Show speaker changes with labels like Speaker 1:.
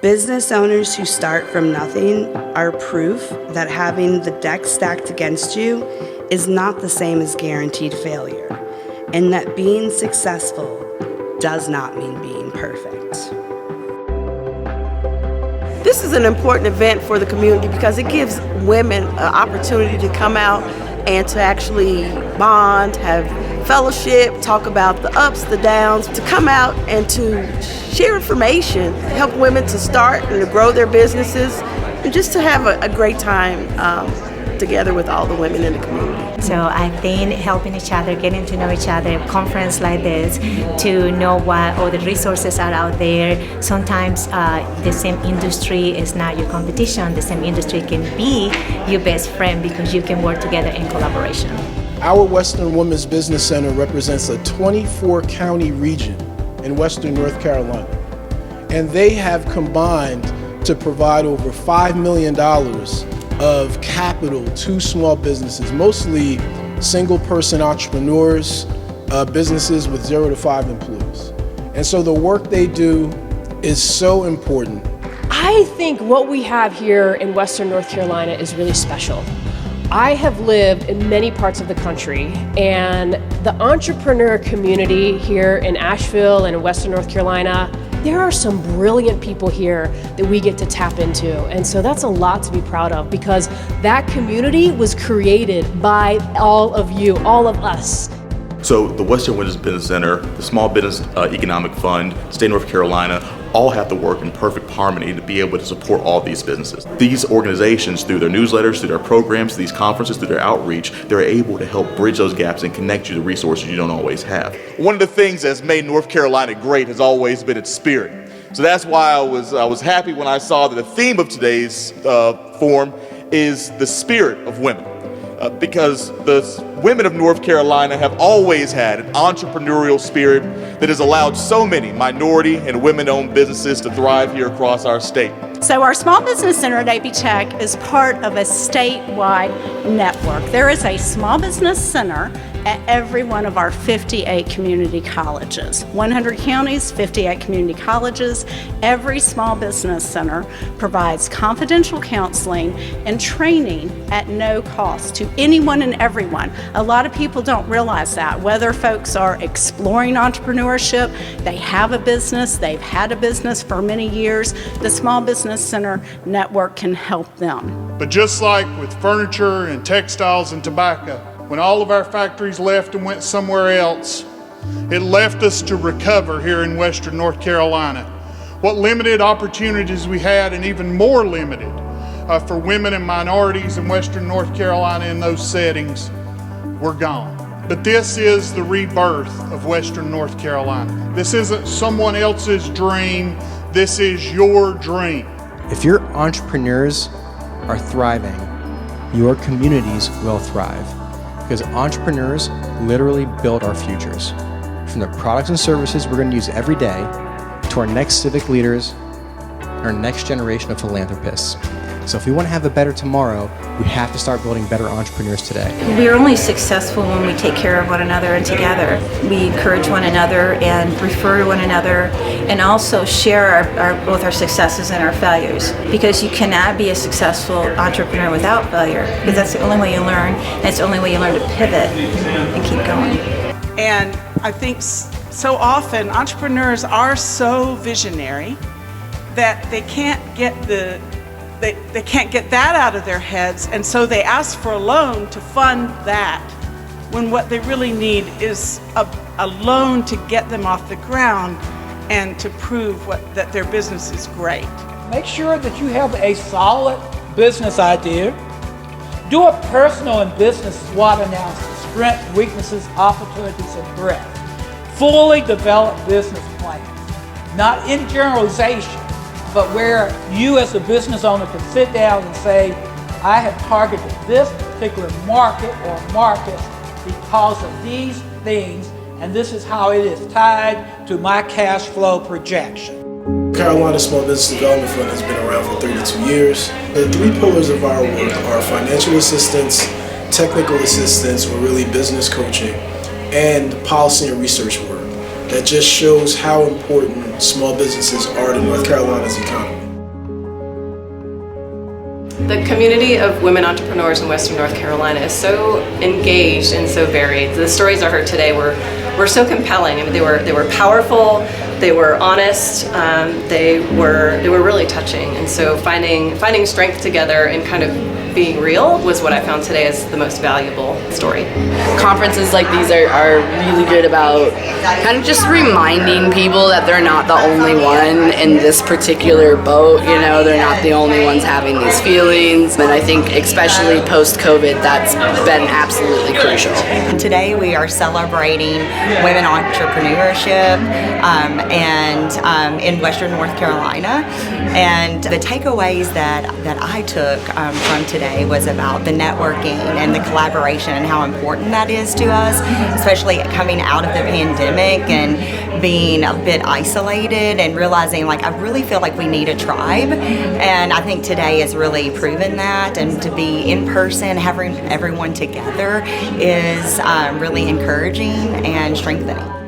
Speaker 1: Business owners who start from nothing are proof that having the deck stacked against you is not the same as guaranteed failure, and that being successful does not mean being perfect.
Speaker 2: This is an important event for the community because it gives women an opportunity to come out and to actually bond, have fellowship, talk about the ups, the downs, to come out and to share information, help women to start and to grow their businesses, and just to have a great time together with all the women in the community.
Speaker 3: So I think helping each other, getting to know each other, a conference like this, to know what all the resources are out there. Sometimes the same industry is not your competition. The same industry can be your best friend because you can work together in collaboration.
Speaker 4: Our Western Women's Business Center represents a 24-county region in Western North Carolina, and they have combined to provide over $5 million of capital to small businesses, mostly single-person entrepreneurs, businesses with 0 to 5 employees. And so the work they do is so important.
Speaker 5: I think what we have here in Western North Carolina is really special. I have lived in many parts of the country, and the entrepreneur community here in Asheville and in Western North Carolina, there are some brilliant people here that we get to tap into. And so that's a lot to be proud of, because that community was created by all of you, all of us.
Speaker 6: So the Western Women's Business Center, the Small Business Economic Fund, State of North Carolina, all have to work in perfect harmony to be able to support all these businesses. These organizations, through their newsletters, through their programs, these conferences, through their outreach, they're able to help bridge those gaps and connect you to resources you don't always have.
Speaker 7: One of the things that's made North Carolina great has always been its spirit. So that's why I was happy when I saw that the theme of today's forum is the spirit of women. Because the women of North Carolina have always had an entrepreneurial spirit that has allowed so many minority and women-owned businesses to thrive here across our state.
Speaker 8: So our Small Business Center at AB Tech is part of a statewide network. There is a Small Business Center at every one of our 58 community colleges. 100 counties, 58 community colleges. Every Small Business Center provides confidential counseling and training at no cost to anyone and everyone. A lot of people don't realize that. Whether folks are exploring entrepreneurship, they have a business, they've had a business for many years, the Small Business Center network can help them.
Speaker 9: But just like with furniture and textiles and tobacco, when all of our factories left and went somewhere else, it left us to recover here in Western North Carolina. What limited opportunities we had, and even more limited for women and minorities in Western North Carolina in those settings, were gone. But this is the rebirth of Western North Carolina. This isn't someone else's dream, this is your dream.
Speaker 10: If your entrepreneurs are thriving, your communities will thrive. Because entrepreneurs literally build our futures. From the products and services we're going to use every day, to our next civic leaders, and our next generation of philanthropists. So if we want to have a better tomorrow, we have to start building better entrepreneurs today.
Speaker 11: We are only successful when we take care of one another and together. We encourage one another and refer to one another, and also share both our successes and our failures. Because you cannot be a successful entrepreneur without failure, because that's the only way you learn, and it's the only way you learn to pivot and keep going.
Speaker 12: And I think so often entrepreneurs are so visionary that they can't get they can't get that out of their heads, and so they ask for a loan to fund that, when what they really need is a loan to get them off the ground and to prove that their business is great.
Speaker 13: Make sure that you have a solid business idea. Do a personal and business SWOT analysis, strengths, weaknesses, opportunities, and threats. Fully develop business plans, not in generalization, but where you as a business owner can sit down and say, I have targeted this particular market or markets because of these things, and this is how it is tied to my cash flow projection.
Speaker 4: Carolina Small Business Development Fund has been around for 32 years. The three pillars of our work are financial assistance, technical assistance, or really business coaching, and policy and research work that just shows how important small businesses are to North Carolina's economy.
Speaker 14: The community of women entrepreneurs in Western North Carolina is so engaged and so varied. The stories I heard today were so compelling. I mean, they were powerful, they were honest, they were really touching. And so finding strength together and kind of being real was what I found today as the most valuable story.
Speaker 15: Conferences like these are really good about kind of just reminding people that they're not the only one in this particular boat. You know, they're not the only ones having these feelings. And I think especially post-COVID, that's been absolutely crucial.
Speaker 16: Today we are celebrating women entrepreneurship and in Western North Carolina. And the takeaways that I took from today was about the networking and the collaboration and how important that is to us, especially coming out of the pandemic and being a bit isolated and realizing like I really feel like we need a tribe. And I think today has really proven that, and to be in person, having everyone together is really encouraging and strengthening.